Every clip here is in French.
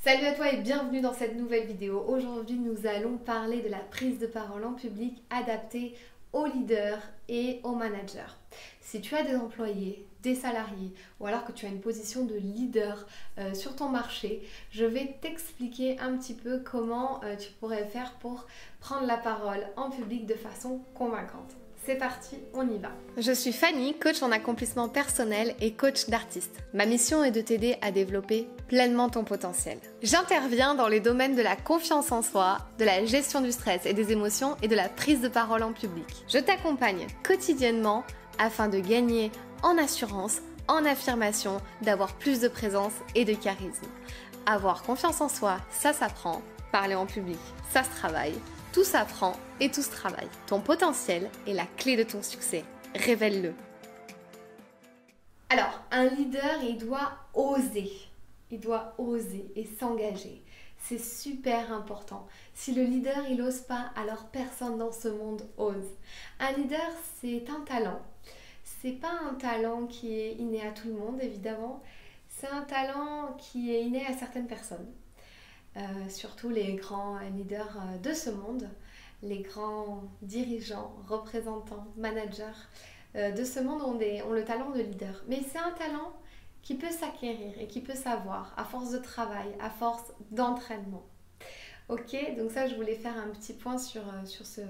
Salut à toi et bienvenue dans cette nouvelle vidéo. Aujourd'hui, nous allons parler de la prise de parole en public adaptée aux leaders et aux managers. Si tu as des employés, des salariés ou alors que tu as une position de leader sur ton marché, je vais t'expliquer un petit peu comment tu pourrais faire pour prendre la parole en public de façon convaincante. C'est parti, on y va. Je suis Fanny, coach en accomplissement personnel et coach d'artiste. Ma mission est de t'aider à développer pleinement ton potentiel. J'interviens dans les domaines de la confiance en soi, de la gestion du stress et des émotions et de la prise de parole en public. Je t'accompagne quotidiennement afin de gagner en assurance, en affirmation, d'avoir plus de présence et de charisme. Avoir confiance en soi, ça s'apprend. Parler en public, ça se travaille. Tout s'apprend et tout se travaille. Ton potentiel est la clé de ton succès. Révèle-le. Alors, un leader, il doit oser. Il doit oser et s'engager. C'est super important. Si le leader, il n'ose pas, alors personne dans ce monde ose. Un leader, c'est un talent. C'est pas un talent qui est inné à tout le monde, évidemment. C'est un talent qui est inné à certaines personnes. Surtout les grands leaders de ce monde, les grands dirigeants, représentants, managers de ce monde ont le talent de leader. Mais c'est un talent qui peut s'acquérir et qui peut s'avoir à force de travail, à force d'entraînement. Ok, donc ça je voulais faire un petit point sur ce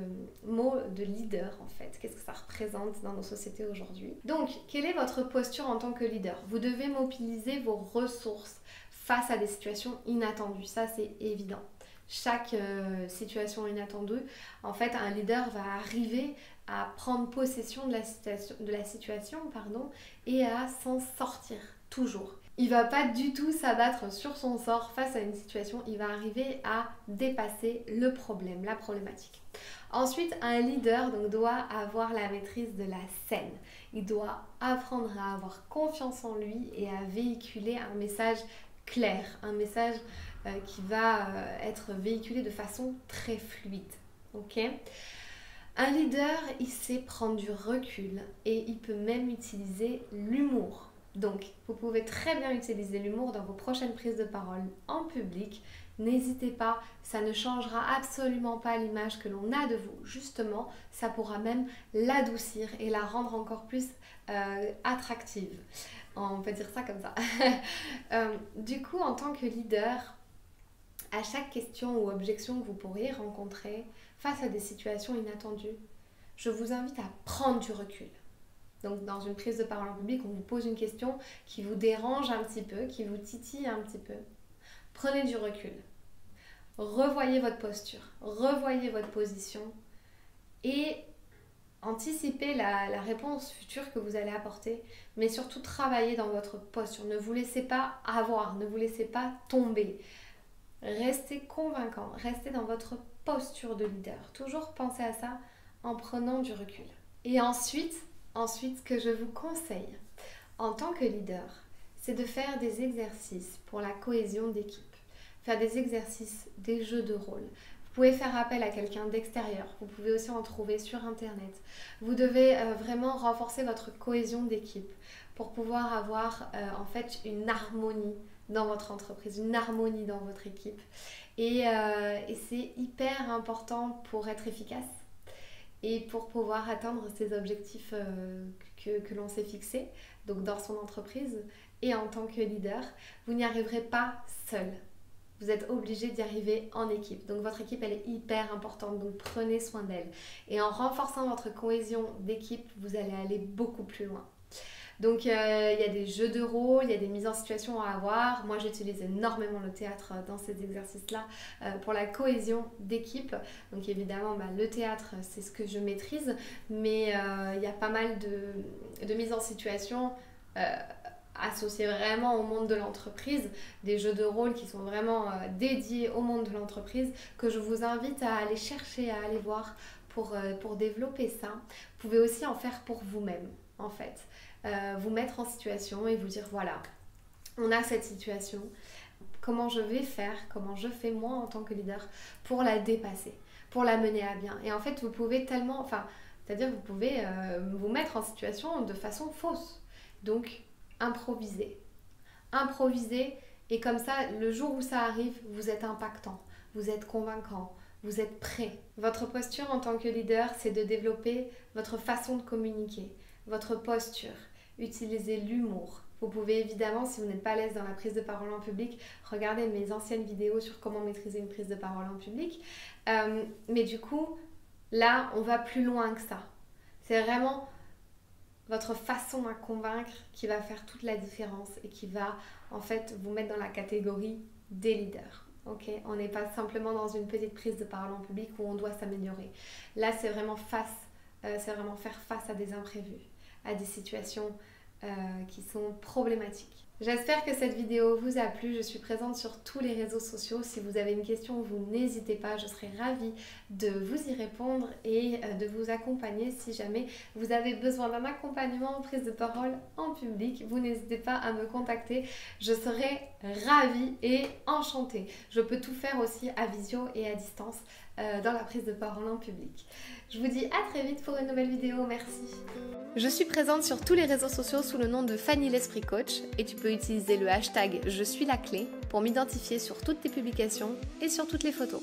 mot de leader en fait. Qu'est-ce que ça représente dans nos sociétés aujourd'hui? Donc, quelle est votre posture en tant que leader? Vous devez mobiliser vos ressources face à des situations inattendues, ça c'est évident. Chaque situation inattendue, en fait, un leader va arriver à prendre possession de la situation et à s'en sortir, toujours. Il ne va pas du tout s'abattre sur son sort face à une situation, il va arriver à dépasser le problème, la problématique. Ensuite, un leader doit avoir la maîtrise de la scène. Il doit apprendre à avoir confiance en lui et à véhiculer un message clair, un message qui va être véhiculé de façon très fluide. Ok ? Un leader, il sait prendre du recul et il peut même utiliser l'humour. Donc, vous pouvez très bien utiliser l'humour dans vos prochaines prises de parole en public. N'hésitez pas, ça ne changera absolument pas l'image que l'on a de vous. Justement, ça pourra même l'adoucir et la rendre encore plus attractive. On peut dire ça comme ça. Du coup, en tant que leader, à chaque question ou objection que vous pourriez rencontrer face à des situations inattendues, je vous invite à prendre du recul. Donc dans une prise de parole en public, on vous pose une question qui vous dérange un petit peu, qui vous titille un petit peu. Prenez du recul. Revoyez votre posture, revoyez votre position et anticipez la réponse future que vous allez apporter, mais surtout travaillez dans votre posture. Ne vous laissez pas avoir, ne vous laissez pas tomber. Restez convaincant, restez dans votre posture de leader. Toujours pensez à ça en prenant du recul. Et ensuite, ce que je vous conseille en tant que leader, c'est de faire des exercices pour la cohésion d'équipe. Faire des exercices, des jeux de rôle. Vous pouvez faire appel à quelqu'un d'extérieur. Vous pouvez aussi en trouver sur Internet. Vous devez vraiment renforcer votre cohésion d'équipe pour pouvoir avoir en fait une harmonie dans votre entreprise, une harmonie dans votre équipe. Et c'est hyper important pour être efficace et pour pouvoir atteindre ces objectifs que l'on s'est fixés, donc dans son entreprise et en tant que leader. Vous n'y arriverez pas seul. Vous êtes obligé d'y arriver en équipe. Donc votre équipe, elle est hyper importante, donc prenez soin d'elle. Et en renforçant votre cohésion d'équipe, vous allez aller beaucoup plus loin. Donc il y a des jeux de rôle, il y a des mises en situation à avoir. Moi j'utilise énormément le théâtre dans ces exercices-là pour la cohésion d'équipe. Donc évidemment le théâtre c'est ce que je maîtrise, mais il y a pas mal de mises en situation associées vraiment au monde de l'entreprise, des jeux de rôle qui sont vraiment dédiés au monde de l'entreprise que je vous invite à aller chercher, à aller voir pour développer ça. Vous pouvez aussi en faire pour vous-même en fait. Vous mettre en situation et vous dire voilà, on a cette situation, comment je vais faire, comment je fais moi en tant que leader pour la dépasser, pour la mener à bien. Et en fait vous pouvez c'est-à-dire vous pouvez vous mettre en situation de façon fausse. Donc improviser Et comme ça, le jour où ça arrive, vous êtes impactant, vous êtes convaincant, vous êtes prêt. Votre posture en tant que leader, c'est de développer votre façon de communiquer, votre posture, utiliser l'humour. Vous pouvez évidemment, si vous n'êtes pas à l'aise dans la prise de parole en public, regarder mes anciennes vidéos sur comment maîtriser une prise de parole en public. Mais du coup, là, on va plus loin que ça. C'est vraiment votre façon à convaincre qui va faire toute la différence et qui va en fait vous mettre dans la catégorie des leaders. Okay, on n'est pas simplement dans une petite prise de parole en public où on doit s'améliorer. Là, c'est vraiment faire face à des imprévus, à des situations qui sont problématiques. J'espère que cette vidéo vous a plu. Je suis présente sur tous les réseaux sociaux. Si vous avez une question, vous n'hésitez pas. Je serai ravie de vous y répondre et de vous accompagner. Si jamais vous avez besoin d'un accompagnement en prise de parole en public, vous n'hésitez pas à me contacter. Je serai ravie et enchantée. Je peux tout faire aussi à visio et à distance dans la prise de parole en public. Je vous dis à très vite pour une nouvelle vidéo. Merci. Je suis présente sur tous les réseaux sociaux sous le nom de Fanny l'Esprit Coach et tu peux utiliser le hashtag Je suis la clé pour m'identifier sur toutes tes publications et sur toutes les photos.